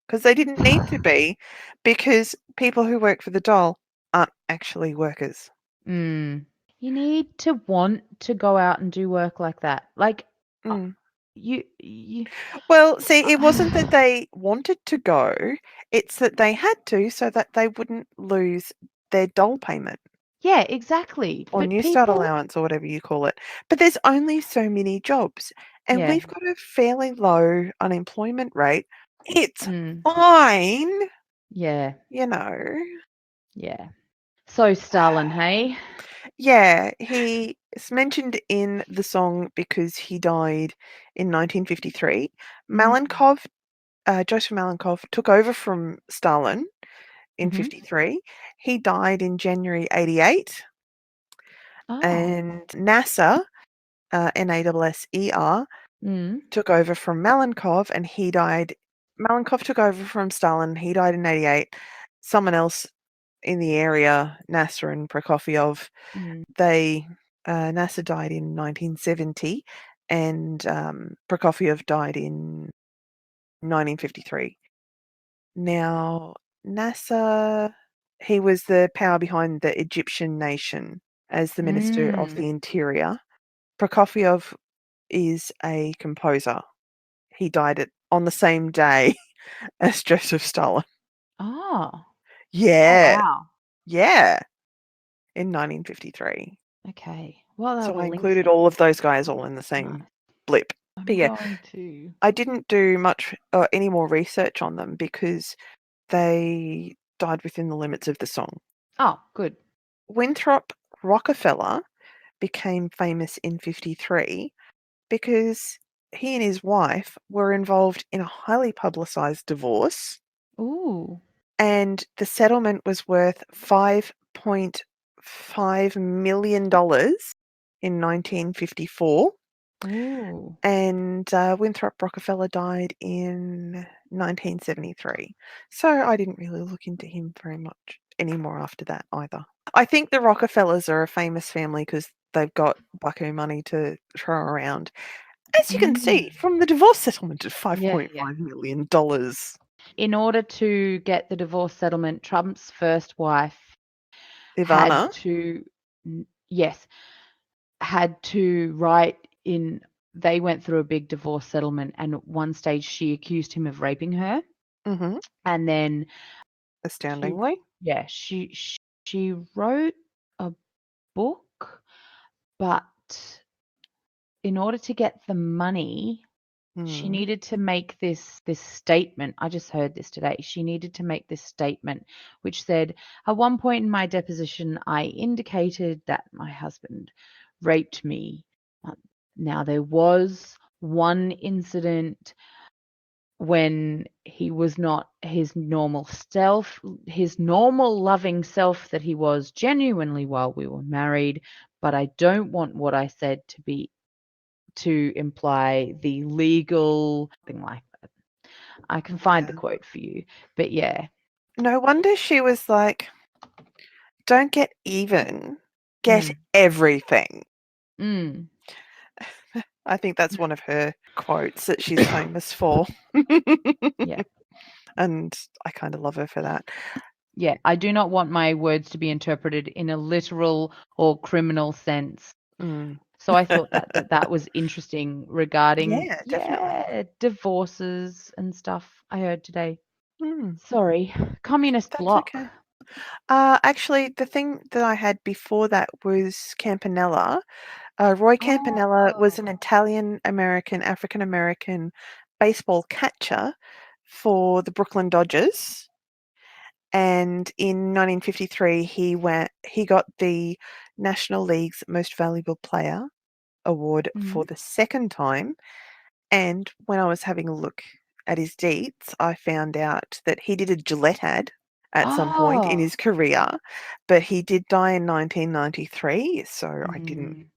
because they didn't need to be, because people who work for the doll aren't actually workers. Mm. You need to want to go out and do work like that. Like uh, Mm. you Well, see, it wasn't that they wanted to go, it's that they had to so that they wouldn't lose their doll payment Yeah, exactly. or But New Start people, allowance or whatever you call it. But there's only so many jobs, and yeah. we've got a fairly low unemployment rate. It's Mm. fine, Yeah, you know. yeah. So Stalin, hey? Yeah, he is mentioned in the song because he died in 1953. Mm. Malenkov, Joseph Malenkov, took over from Stalin in Mm-hmm. 53. He died in January 88, Oh. and NASA, NASSER, Mm. took over from Malenkov, and he died. Malenkov took over from Stalin. He died in 88. Someone else in the area, NASA and Prokofiev, Mm. they NASA died in 1970, and Prokofiev died in 1953. Now, NASA, he was the power behind the Egyptian nation as the Minister of Mm. the Interior. Prokofiev is a composer. He died on the same day as Joseph Stalin. Oh. Oh Yeah, wow. yeah, in 1953. Okay. Well, I So I will link included some. all of those guys all in the same Nice. blip. But I'm yeah, going to. I didn't do much or any more research on them because they died within the limits of the song. Oh, good. Winthrop Rockefeller became famous in 53 because he and his wife were involved in a highly publicized divorce, Ooh. and the settlement was worth $5.5 million in 1954. Ooh. And Winthrop Rockefeller died in 1973. So I didn't really look into him very much anymore after that either. I think the Rockefellers are a famous family because they've got bucko money to throw around. As you can see Mm. from the divorce settlement of Yeah, yeah. $5.5 million. Dollars. In order to get the divorce settlement, Trump's first wife had Ivana. to, yes, had to write in. They went through a big divorce settlement, and at one stage she accused him of raping her, Mm-hmm. and then she, Astoundingly. yeah, she wrote a book, but in order to get the money, she Mm. needed to make this statement. I just heard this today. She needed to make this statement which said, "At one point in my deposition, I indicated that my husband raped me." Uh, Now there was one incident when he was not his normal self, his normal loving self that he was genuinely while we were married, but I don't want what I said to imply the legal thing like that. I can find the quote for you, but yeah. No wonder she was like, don't get even, get Mm. everything. Mm. I think that's one of her quotes that she's famous for. Yeah. And I kind of love her for that. Yeah, I do not want my words to be interpreted in a literal or criminal sense. Mm. So I thought that was interesting regarding Yeah, definitely. divorces and stuff I heard today. Mm, Sorry, communist that's bloc. okay. Actually, the thing that I had before that was Campanella. Roy Campanella was Oh. an Italian American, African American baseball catcher for the Brooklyn Dodgers. And in 1953, he got the National League's Most Valuable Player award Mhm. for the second time. And when I was having a look at his deets, I found out that he did a Gillette ad at some point in Oh. his career, but he did die in 1993, so I didn't Mm,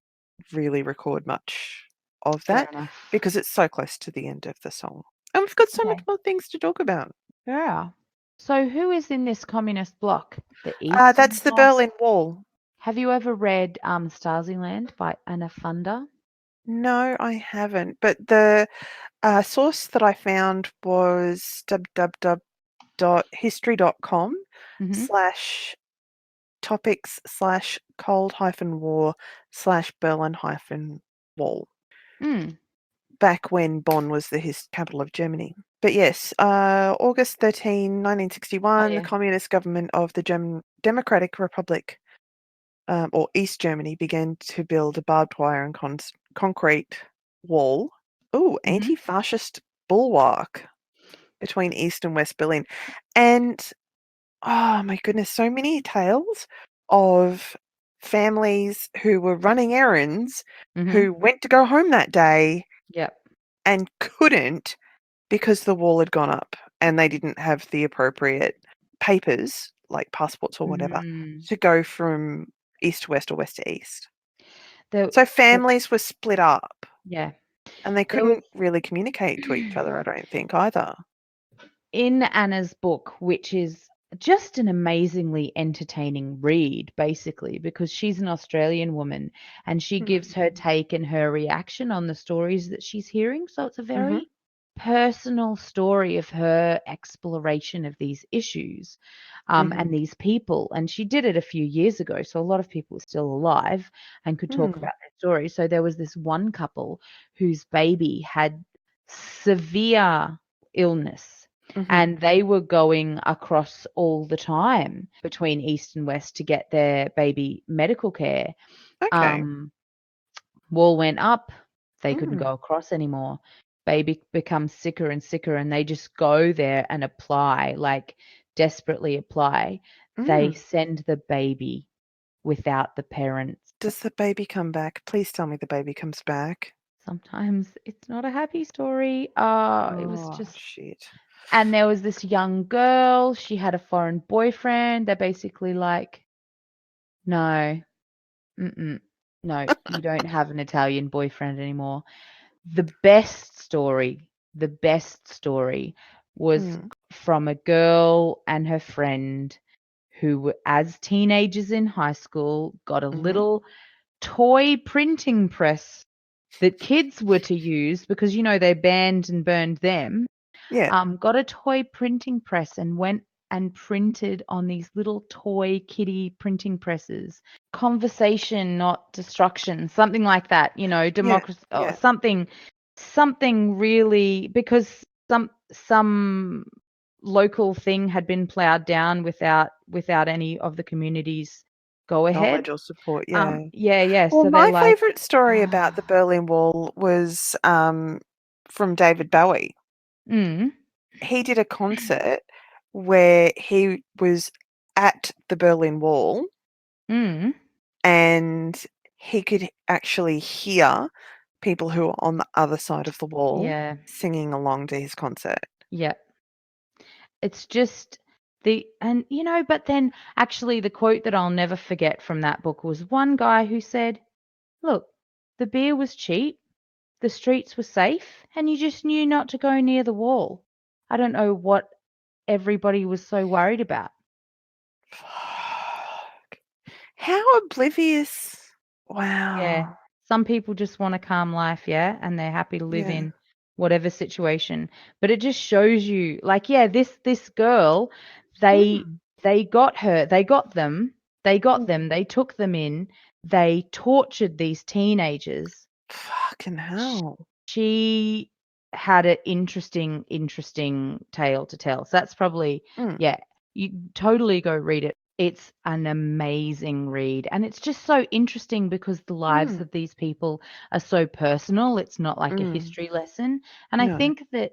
really record much of fair that enough. because it's so close to the end of the song. And we've got so much Okay. more things to talk about. Yeah. So who is in this communist bloc? The Eastern That's the Bloc. Berlin Wall. Have you ever read Stasiland by Anna Funder? No, I haven't, but the source that I found was www.history.com Mm-hmm. slash topics slash cold hyphen war slash Berlin hyphen wall, Mm. back when Bonn was the capital of Germany. But yes, August 13, Oh 1961, the yeah. communist government of the German Democratic Republic, or East Germany, began to build a barbed wire and concrete wall. Oh, Mm-hmm. anti-fascist bulwark between East and West Berlin. And oh my goodness, so many tales of families who were running errands Mm-hmm. who went to go home that day Yep. and couldn't because the wall had gone up and they didn't have the appropriate papers, like passports or whatever, Mm. to go from east to west or west to east. There, So there, families were split up yeah. and they There was couldn't really communicate to each other, I don't think, either. in Anna's book, which is just an amazingly entertaining read, basically, because she's an Australian woman and she Mm. gives her take and her reaction on the stories that she's hearing. So it's a Mhm. very personal story of her exploration of these issues Mhm. and these people. And she did it a few years ago. So a lot of people are still alive and could talk Mm. about their story. So there was this one couple whose baby had severe illness Mhm. and they were going across all the time between east and west to get their baby medical care. Okay. Um, wall went up, they couldn't Mm. go across anymore. Baby becomes sicker and sicker, and they just go there and apply, like desperately apply. They Mm. send the baby without the parents. Does the baby come back? Please tell me the baby comes back. Sometimes it's not a happy story. It was Oh, just. shit. And there was this young girl, she had a foreign boyfriend. They're basically like, no, mm-mm, no, you don't have an Italian boyfriend anymore. The best story was Mm. from a girl and her friend who were, as teenagers in high school, got a Mhm. little toy printing press that kids were to use because, they banned and burned them. Yeah. Got a toy printing press and went and printed on these little toy kitty printing presses. Conversation, not destruction, something like that, Yeah. democracy, or Yeah. something really, because some local thing had been plowed down without any of the community's go ahead. Knowledge or support. Yeah. Yeah. Well, So they're my like, favorite story about the Berlin Wall was from David Bowie. mm, He did a concert where he was at the Berlin Wall mm, and he could actually hear people who were on the other side of the wall yeah, singing along to his concert. yeah. It's just but then actually the quote that I'll never forget from that book was one guy who said, "Look, the beer was cheap, the streets were safe and you just knew not to go near the wall. I don't know what everybody was so worried about. Fuck. How oblivious. Yeah. Wow. Some people just want a calm life, yeah, and they're happy to live Yeah. in whatever situation. But it just shows you, like, yeah, this girl, they Mm. they got her, they got them, Mm. they took them in, they tortured these teenagers. Fucking Sh- hell. She had an interesting tale to tell. So that's probably, Mm. yeah, you totally go read it. It's an amazing read. And it's just so interesting because the lives Mm. of these people are so personal. It's not like a Mm. history lesson. And I No. think that,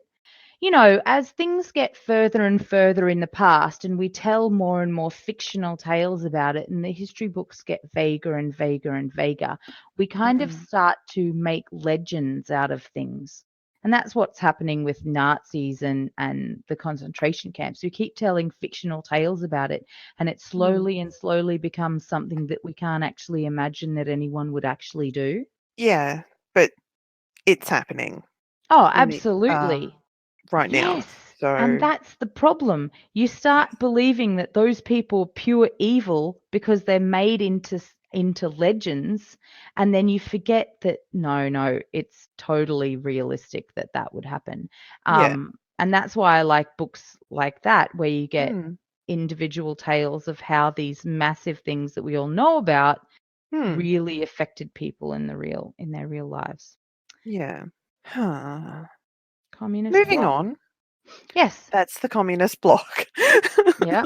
as things get further and further in the past and we tell more and more fictional tales about it, and the history books get vaguer and vaguer and vaguer, we kind of Mm. start to make legends out of things. And that's what's happening with Nazis and the concentration camps. We keep telling fictional tales about it, and it Mm. slowly and slowly becomes something that we can't actually imagine that anyone would actually do. Yeah, but it's happening Oh, in the absolutely. right now. Yes, and So that's the problem. You start believing that those people are pure evil because they're made into legends, and then you forget that no, it's totally realistic that that would happen. yeah. And that's why I like books like that, where you get Mm. individual tales of how these massive things that we all know about Hmm. really affected people in their real lives. Yeah. Huh. Communist Moving bloc. on. Yes. That's the communist bloc. Yeah.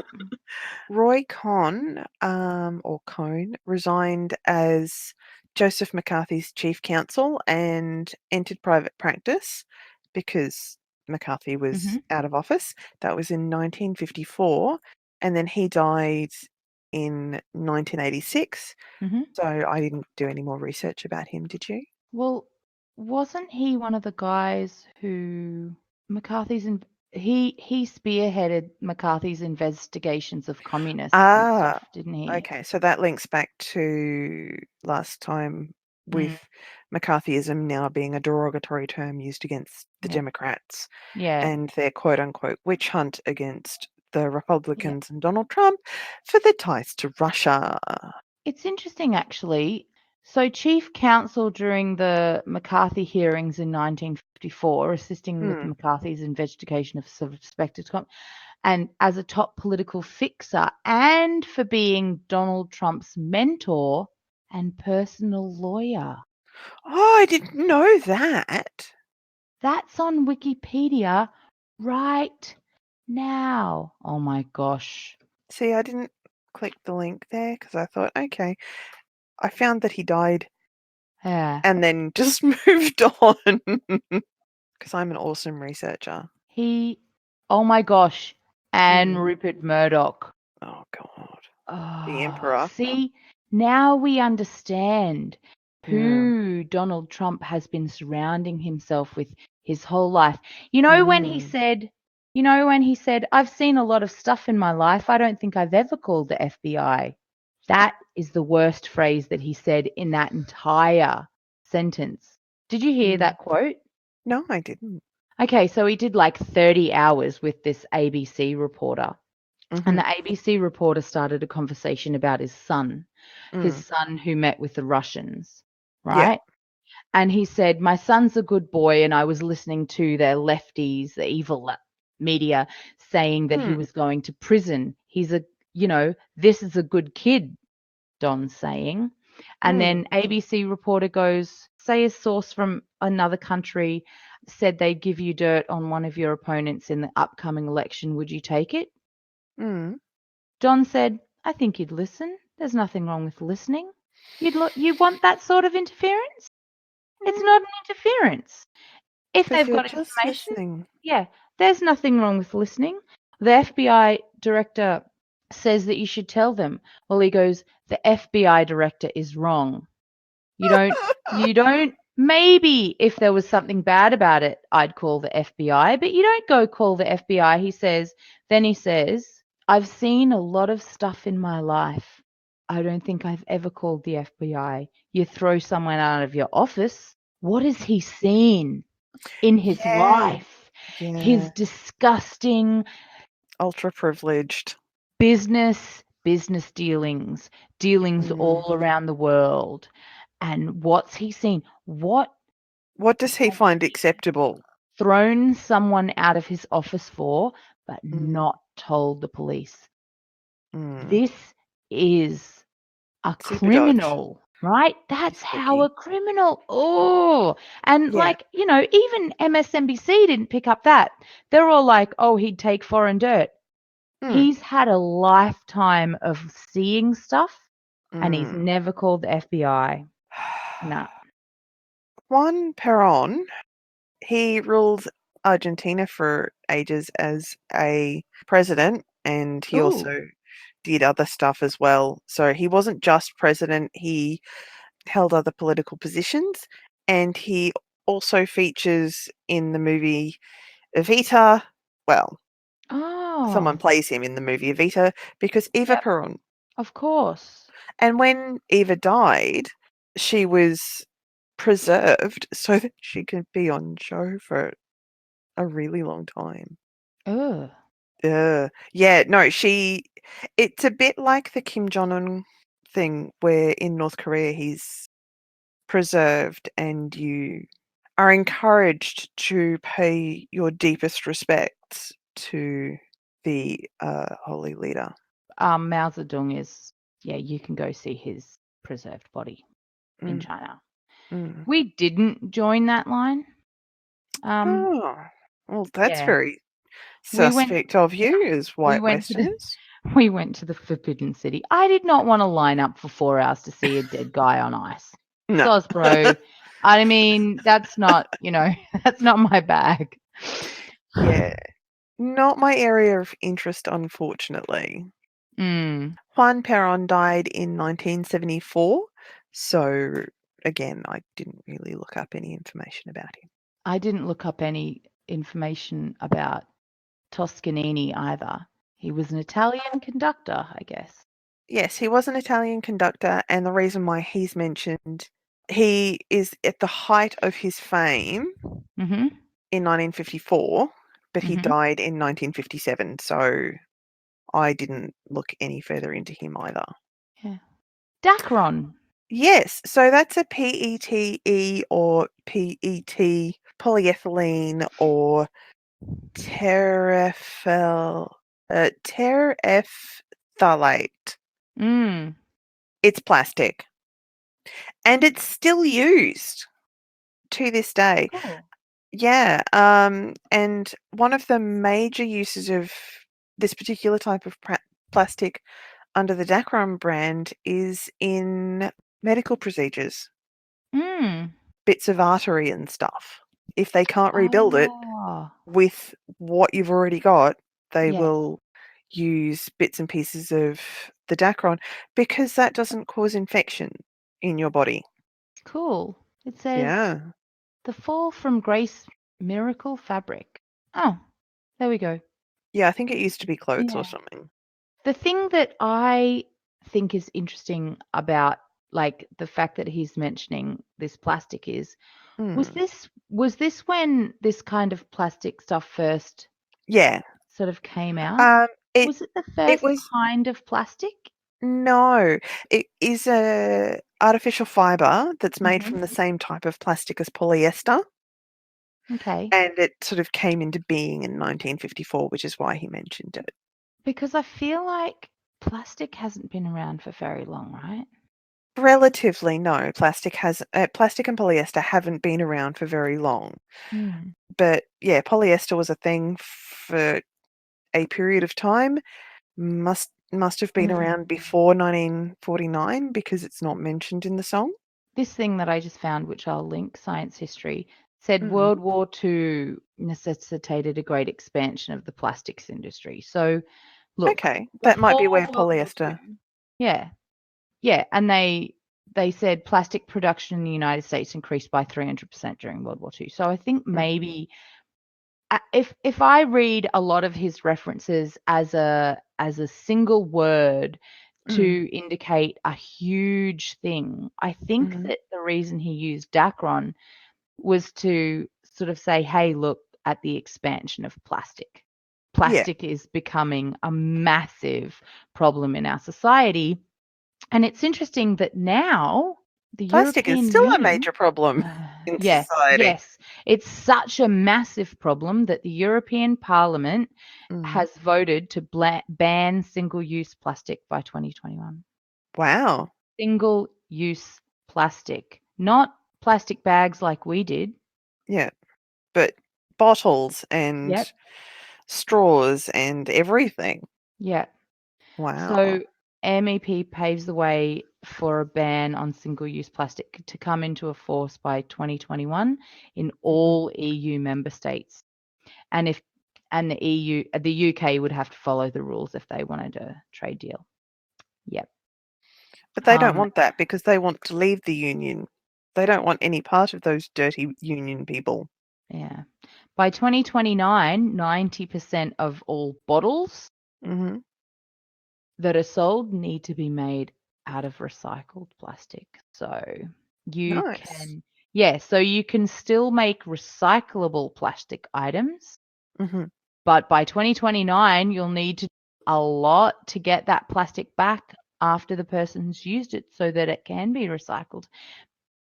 Roy Cohne, or Cohne, resigned as Joseph McCarthy's chief counsel and entered private practice because McCarthy was Mm-hmm. out of office. That was in 1954, and then he died in 1986. Mm-hmm. So I didn't do any more research about him, did you? Well, wasn't he one of the guys who McCarthy's in, he spearheaded McCarthy's investigations of communists and Ah, stuff, didn't he? okay. So that links back to last time Mm, with McCarthyism now being a derogatory term used against the yeah. Democrats Yeah. and their quote unquote witch hunt against the Yeah. Republicans and Donald Trump for their ties to Russia. It's interesting actually. So chief counsel during the McCarthy hearings in 1954, assisting with Hmm. McCarthy's investigation of suspected and as a top political fixer and for being Donald Trump's mentor and personal lawyer. Oh, I didn't know that. That's on Wikipedia right now. Oh my gosh. See, I didn't click the link there because I thought, okay, I found that he died Yeah. and then just moved on because I'm an awesome researcher. He, oh my gosh. And Mm. Rupert Murdoch. Oh, God. The Oh, Emperor. see, now we understand Yeah. who Donald Trump has been surrounding himself with his whole life. You know when he Mm. said, I've seen a lot of stuff in my life. I don't think I've ever called the FBI. That is the worst phrase that he said in that entire sentence. Did you hear Mm. that quote? No, I didn't. Okay, so he did like 30 hours with this ABC reporter. And Mhm. the ABC reporter started a conversation about his Mm. son who met with the Russians, Yeah. right? And he said, my son's a good boy. And I was listening to the lefties, the evil media, saying that he Mm. was going to prison. This is a good kid, Don's saying. And Mm. then ABC reporter goes, say a source from another country said they'd give you dirt on one of your opponents in the upcoming election. Would you take it? Mm. Don said, I think you'd listen. There's nothing wrong with listening. You want that sort of interference? It's Mm. not an interference. If Because they've you're got just information, listening. yeah, there's nothing wrong with listening. The FBI director says that you should tell them. Well, he goes, the FBI director is wrong. You don't, maybe if there was something bad about it, I'd call the FBI, but you don't go call the FBI. Then he says, I've seen a lot of stuff in my life. I don't think I've ever called the FBI. You throw someone out of your office. what has he seen in his Yeah. life? Yeah. His disgusting Ultra privileged. business dealings all Mm. around the world. And what's he seen? What What does he has find he acceptable? thrown someone out of his office for, but Mm. not told the police? Mm. This is a Super dodge. criminal, right? He's That's how a spooky. criminal. Oh, and Yeah. like, even MSNBC didn't pick up that. They're all like, oh, he'd take foreign dirt. Mm. He's had a lifetime of seeing stuff and he's Mm. never called the FBI. Nah. Juan Peron, he ruled Argentina for ages as a president, and he Ooh. also did other stuff as well. So he wasn't just president, he held other political positions, and he also features in the movie Evita. Well, someone Oh, plays him in the movie Evita because Eva yep, Peron. of course. And when Eva died, she was preserved so that she could be on show for a really long time. Ugh. Yeah, no, it's a bit like the Kim Jong-un thing where in North Korea he's preserved and you are encouraged to pay your deepest respects to the holy leader. Mao Zedong is, yeah, you can go see his preserved body in Mm, China. mm. We didn't join that line. Oh, well, that's Yeah, very we went. suspect of you as We white went to the Westerners. we went to the Forbidden City. I did not want to line up for 4 hours to see a dead guy on ice. No. Soz, bro. I mean, that's not, that's not my bag. Yeah. Not my area of interest, unfortunately. Mm, Juan Peron died in 1974, so again, I didn't really look up any information about him. I didn't look up any information about Toscanini either. He was an Italian conductor, I guess. Yes, he was an Italian conductor, and the reason why he's mentioned, he is at the height of his fame Mhm. in 1954, but he Mhm. died in 1957, so I didn't look any further into him either. Yeah. Dacron. Yes, so that's a PETE or PET polyethylene or terephthalate. Mm. It's plastic, and it's still used to this day. Cool. Yeah, and one of the major uses of this particular type of plastic under the Dacron brand is in medical procedures, Mm. bits of artery and stuff. If they can't rebuild it Oh. with what you've already got, they Yes. will use bits and pieces of the Dacron because that doesn't cause infection in your body. Cool. It says Yeah. the fall from grace miracle fabric. Oh, there we go. Yeah, I think it used to be clothes or Yeah. something. The thing that I think is interesting about like the fact that he's mentioning this plastic is Mm. was this when this kind of plastic stuff first Yeah. sort of came out? Um, it Was it the it first was kind of plastic? no, it is a artificial fiber that's made Mhm. from the same type of plastic as polyester, Okay. and it sort of came into being in 1954, which is why he mentioned it. Because I feel like plastic hasn't been around for very long, right? Relatively, no. Plastic and polyester haven't been around for very long. Mm. But yeah, polyester was a thing for a period of time. Must have been Mm. around before 1949 because it's not mentioned in the song. This thing that I just found, which I'll link, Science History, said Mm. World War II necessitated a great expansion of the plastics industry. So, look, Okay, that might be before where World War polyester. II, yeah, yeah, and they said plastic production in the United States increased by 300% during World War II. So I think Mm, maybe if I read a lot of his references as a single word mm, to indicate a huge thing, I think mhm, that the reason he used Dacron was to sort of say, hey, look at the expansion of plastic. Yeah. Plastic is becoming a massive problem in our society. And it's interesting that now the Plastic is European still a Union, major problem in yes, society. yes, it's such a massive problem that the European Parliament Mm. has voted to ban single-use plastic by 2021. Wow. Single-use plastic, not plastic bags like we did. Yeah. But bottles and Yep, straws and everything. yeah. Wow. So MEP paves the way for a ban on single-use plastic to come into force by 2021 in Mhm. all EU member states. And if and the UK would have to follow the rules if they wanted a trade deal. Yep. But they don't want that because they want to leave the union. They don't want any part of those dirty union people. Yeah. By 2029, 90% of all bottles Hmm. that are sold need to be made out of recycled plastic. So you Nice. can, yeah, so you can still make recyclable plastic items, Hmm. but by 2029, you'll need to do a lot to get that plastic back after the person's used it so that it can be recycled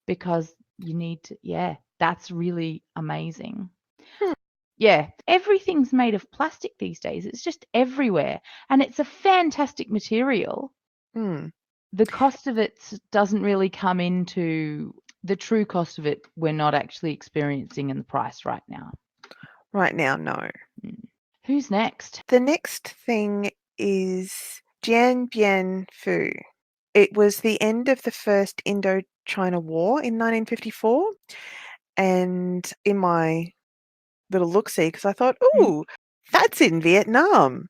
because you need to, yeah, that's really amazing. Hmm. Yeah, everything's made of plastic these days. It's just everywhere. And it's a fantastic material. Hmm. The cost of it doesn't really come into the true cost of it. We're not actually experiencing in the price right now. Right now, no. Mm. Who's next? The next thing is Dien Bien Phu. It was the end of the First Indochina War in 1954. And in my little look-see, because I thought, ooh, that's in Vietnam.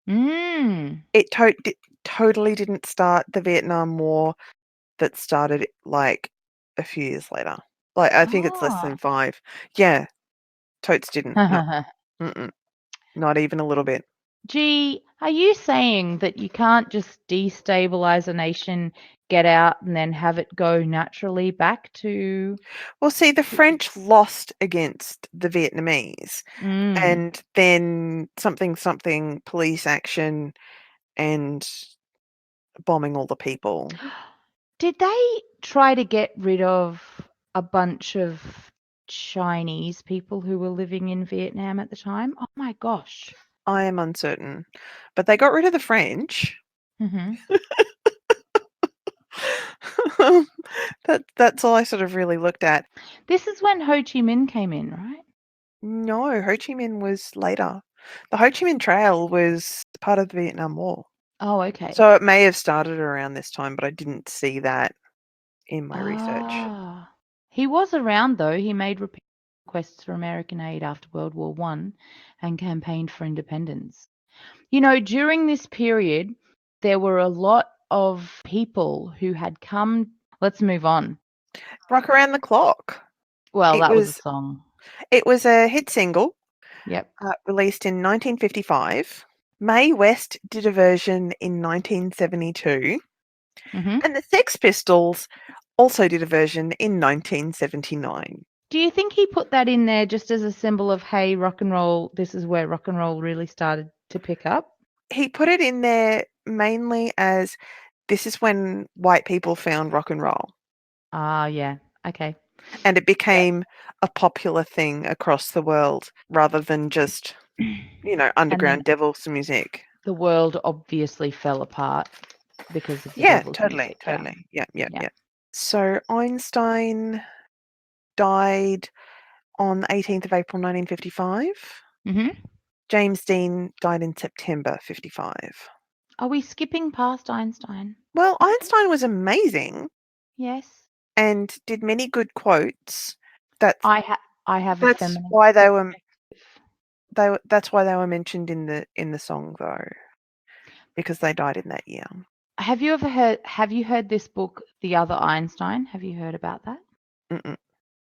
Mm. It totally didn't start the Vietnam War. That started like a few years later. Like I think it's less Ah. than 5. Yeah, totes didn't. No, mm-mm, not even a little bit. Gee, are you saying that you can't just destabilize a nation, get out, and then have it go naturally back to? Well, see, the French lost against the Vietnamese, Mm. and then something police action and bombing all the people. Did they try to get rid of a bunch of Chinese people who were living in Vietnam at the time? Oh my gosh. I am uncertain, but they got rid of the French. Hmm. That's all I sort of really looked at. This is when Ho Chi Minh came in, right? No, Ho Chi Minh was later. The Ho Chi Minh Trail was part of the Vietnam War. Oh, okay. So it may have started around this time, but I didn't see that in my research. Ah. He was around though. He made repeated requests for American aid after World War One and campaigned for independence. You know, during this period, there were a lot of people who had come. Let's move on. Rock Around the Clock. Well, It that was a was song. it was a hit single Yep. released in 1955. Mae West did a version in 1972, Hmm. and the Sex Pistols also did a version in 1979. Do you think he put that in there just as a symbol of, hey, rock and roll, this is where rock and roll really started to pick up? He put it in there mainly as this is when white people found rock and roll. Ah, yeah. Okay. And it Yep. became a popular thing across the world rather than just, And then underground devils music. the world obviously fell apart because of the Yeah, devil's totally, music. Yeah. totally. Yeah, yeah, Yeah. yeah. So Einstein died on the 18th of April 1955. Hmm. James Dean died in September 55. Are we skipping past Einstein? Well, Einstein was amazing Yes. and did many good quotes. That's I have a that's feminist why perspective. that's why they were mentioned in the song though, because they died in that year. Have you heard this book, The Other Einstein? Have you heard about that? Mm-mm.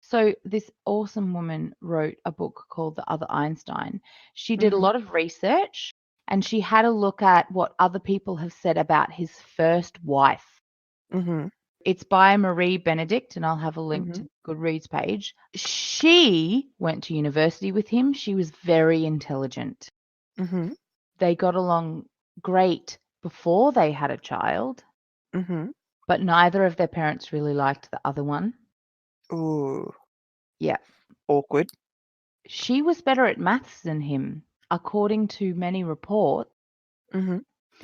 So this awesome woman wrote a book called The Other Einstein. She did a Mhm. lot of research and she had a look at what other people have said about his first wife. Mhm. It's by Marie Benedict, and I'll have a link to the Goodreads page. She went to university with him. She was very intelligent. Mm-hmm. They got along great before they had a child, Mm-hmm. but neither of their parents really liked the other one. Ooh, Yeah. awkward. She was better at maths than him, according to many reports. Mm-hmm.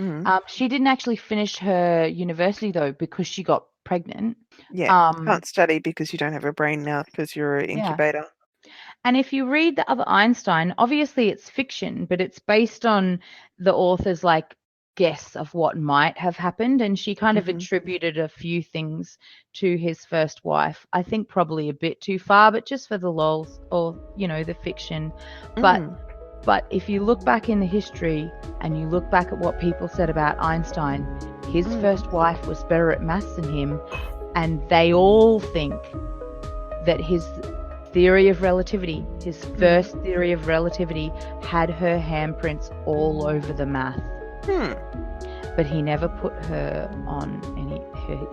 Mm-hmm. She didn't actually finish her university, though, because she got pregnant. Yeah, can't study because you don't have a brain now because you're an Yeah. incubator. And if you read the other Einstein, obviously it's fiction, but it's based on the author's like guess of what might have happened. And she kind of Mm-hmm. attributed a few things to his first wife. I think probably a bit too far, but just for the lols or, the fiction. But if you look back in the history and you look back at what people said about Einstein, his first wife was better at maths than him. And they all think that his theory of relativity, his first theory of relativity, had her handprints all over the math. But he never put her on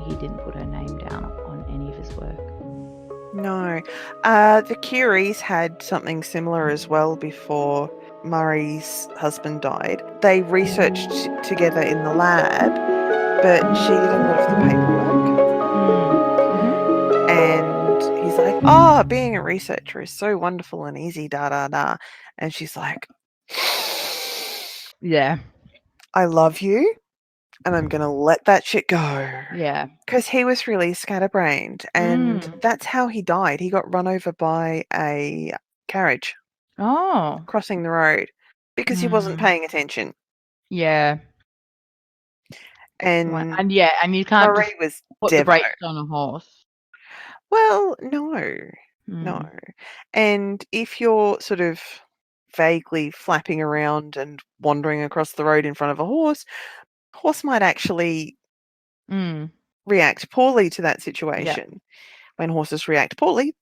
he didn't put her name down on any of his work. No. The Curies had something similar as well before Murray's husband died. They researched together in the lab, but she did a lot of the paperwork. And he's like, oh, being a researcher is so wonderful and easy, da da da. And she's like, yeah, I love you, and I'm going to let that shit go. Yeah. Because he was really scatterbrained, and that's how he died. He got run over by a carriage crossing the road because he wasn't paying attention. Yeah. And And you can't just Marie was put the Devo. brakes on a horse. Well, no. And if you're sort of vaguely flapping around and wandering across the road in front of a horse might actually react poorly to that situation. When horses react poorly,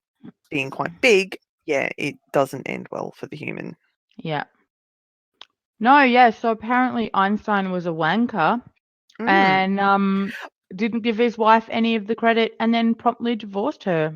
being quite big, it doesn't end well for the human. Yeah. No, yeah. So apparently Einstein was a wanker and didn't give his wife any of the credit and then promptly divorced her.